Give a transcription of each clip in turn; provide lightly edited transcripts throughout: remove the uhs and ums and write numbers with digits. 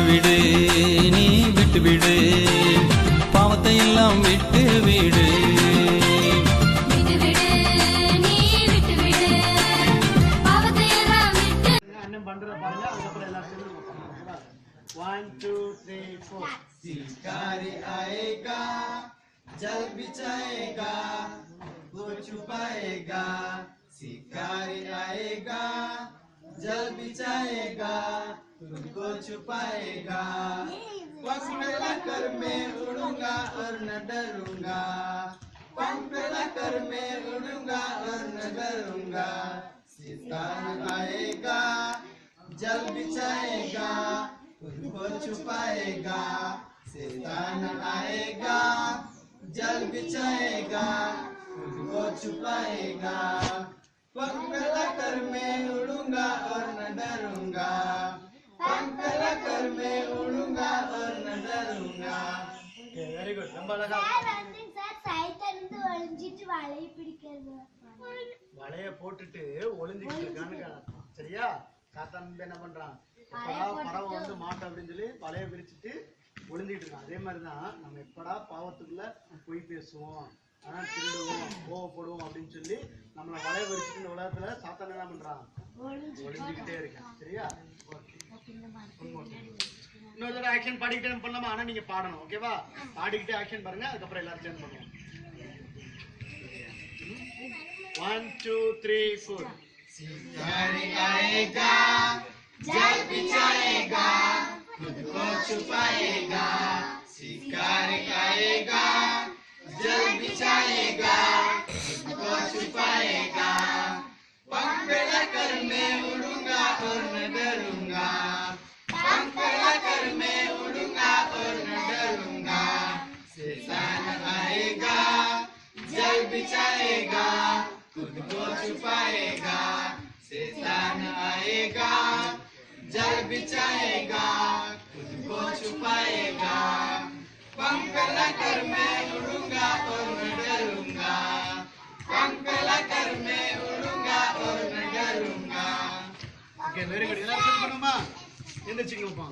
விடு நீ விட்டு விடு பாவத்தை எல்லாம் விட்டு விடு அண்ணன் பண்றத பாருங்க அதுக்கப்புறம் எல்லாம் சேர்ந்து 1 2 3 4 शिकारी आएगा जल बिछाएगा वो छुपाएगा शिकारी आएगा जल बिछाएगा तुमको छुपाएगा पंख फैलाकर मैं उड़ूंगा और न डरूंगा पंख फैलाकर मैं उड़ूंगा और न डरूंगा शैतान आएगा जल बिछाएगा तुमको छुपाएगा शैतान आएगा जल बिछाएगा तुमको छुपाएगा पंख फैलाकर मैं उड़ूंगा और न डरूंगा पंख फैलाकर मैं उड़ूंगा और न डरूंगा வெரி குட் ரொம்ப அழகா வளைய போட்டுட்டு ஒளிஞ்சிட்டு இருக்கான்னு சரியா சாத்தான் என்ன பண்றான் எப்படா பறவை வந்து மாட்டோம் அப்படின்னு சொல்லி வளைய விரிச்சிட்டு ஒளிஞ்சிட்டு இருக்கான் அதே மாதிரிதான் நம்ம எப்படா பாவத்துக்குள்ள பொய் பேசுவோம் திருடுவோம் கோவப்படுவோம் அப்படின்னு சொல்லி நம்மளை வளைய விரிச்சிட்டு இந்த உலகத்துல சாத்தான் என்ன பண்றான் ஒளிஞ்சுக்கிட்டே இருக்கேன் சரியா இன்னொரு தடவை ஆக்ஷன் பாடிக்கிட்டே பண்ணலாமா ஆனா நீங்க பாடணும் ஓகேவா பாடிக்கிட்டே ஆக்ஷன் பாருங்க அதுக்கப்புறம் எல்லாரும் சேர்ந்து பண்ணுவோம் 1 2 3 4 शिकारी आएगा जल बिछाएगा खुद को छुपाएगा शिकारी आएगा जल बिछाएगा खुद को छुपाएगा पंख फैलाकर मैं उड़ूंगा और न डरूंगा पंख फैलाकर मैं उड़ूंगा और न डरूंगा शैतान आएगा जल बिछाएगा खुद को छुपाएगा शैतान आएगा जल बिछाएगा खुद को छुपाएगा पंख फैलाकर मैं उड़ूंगा और न डरूंगा पंख फैलाकर मैं उड़ूंगा और न डरूंगा ஓகே வெரி குட் எல்லாரும் சேர்ந்து பண்ணுமா எந்திரச்சிங்க அப்பா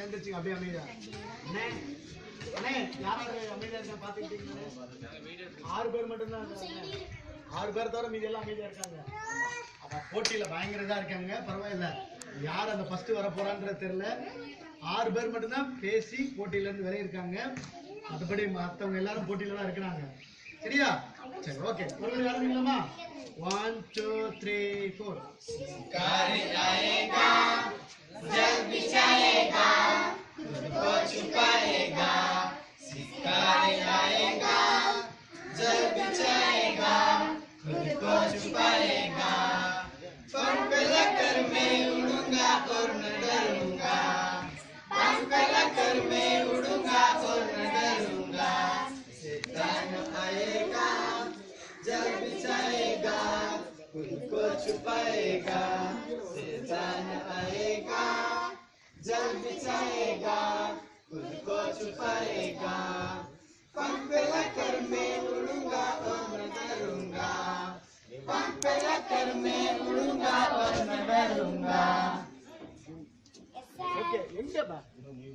எந்திரச்சிங்க அப்படியே அமைதியா அண்ணே அண்ணே யாராவது அமைதியா இருக்கா பாத்துக்கிட்டீங்களே 6 பேர் மட்டும் தான் இருக்காங்க 6 பேர் தவிர மீதி எல்லாம் அமைதியா இருக்காங்க அப்ப போட்டியில பயங்கரதா இருக்காங்க பரவாயில்ல யார் அந்த ஃபர்ஸ்ட் வர போறான்றது தெரியல 6 பேர் மட்டும் தான் பேசி போட்டியில இருந்து விலகி இருக்காங்க மற்றபடி மற்றவங்க எல்லாரும் போட்டியில தான் இருக்கிறாங்க சரியா சரி ஓகே ஒரு ஆரம்பிக்கலாமா 1 2 3 4 शिकारी आएगा जल बिछाएगा खुद को छुपाएगा शिकारी आएगा जल बिछाएगा खुद को छुपाएगा पंख फैलाकर मैं उड़ूंगा और न डरूंगा पंख फैलाकर मैं उड़ूंगा और न डरूंगा शैतान आएगा जल बिछाएगा खुद को छुपाएगा शैतान आएगा जल बिछाएगा खुद को छुपाएगा पंख फैलाकर मैं उड़ूंगा और न डरूंगा पंख फैलाकर मैं उड़ूंगा और न डरूंगा ஓகே எங்க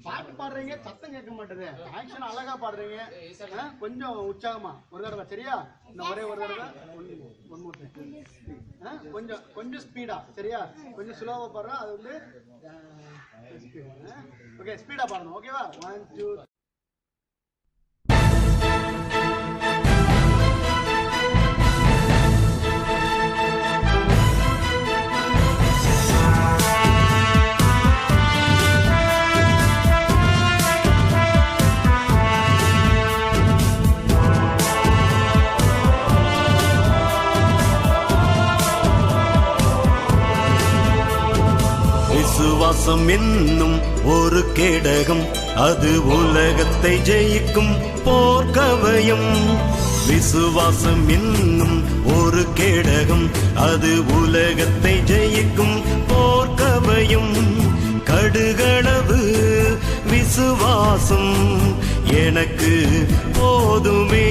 பாட்டு பாடுறீங்க சத்தம் கேட்க மாட்டேது ஆக்ஷன் அழகா பாடுறீங்க கொஞ்சம் உற்சாகமா ஒரு தடவை சரியா இன்னும் ஒரே ஒரு தடவை கொஞ்சம் கொஞ்சம் ஸ்பீடா சரியா கொஞ்சம் ஸ்லோவா பாடுறோம் அது வந்து ஓகே ஸ்பீடா பாடணும் ஓகேவா 1 2 விசுவாசம் என்னும் ஒரு கேடகம் அது உலகத்தை ஜெயிக்கும் போர்க்கவயம் விசுவாசம் என்னும் ஒரு கேடகம் அது உலகத்தை ஜெயிக்கும் போர்க்கவயம் கடுகளவு விசுவாசம் எனக்கு போதுமே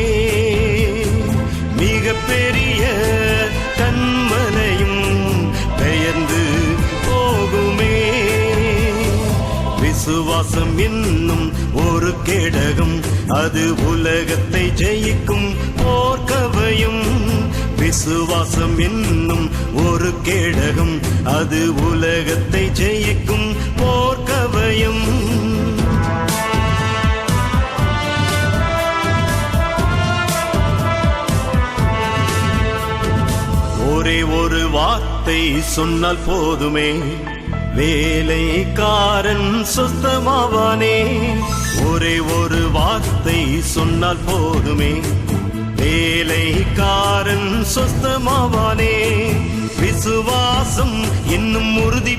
மிக பெரிய கண்மலையும் பெயர்ந்து போகுமே விசுவாசம் என்னும் ஒரு கேடகம், அது உலகத்தை ஜெயிக்கும் போர்க்கவையும். விசுவாசம் என்னும் ஒரு கேடகம், அது உலகத்தை ஜெயிக்கும் போர்க்கவையும். ஒரே ஒரு வார்த்தை சொன்னால் போதுமே, வேலைக்காரன் சொஸ்தமாவானே. ஒரே ஒரு வார்த்தை சொன்னால் போதுமே, வேலைக்காரன் சொஸ்தமாவானே. விசுவாசம் இன்னும் உறுதி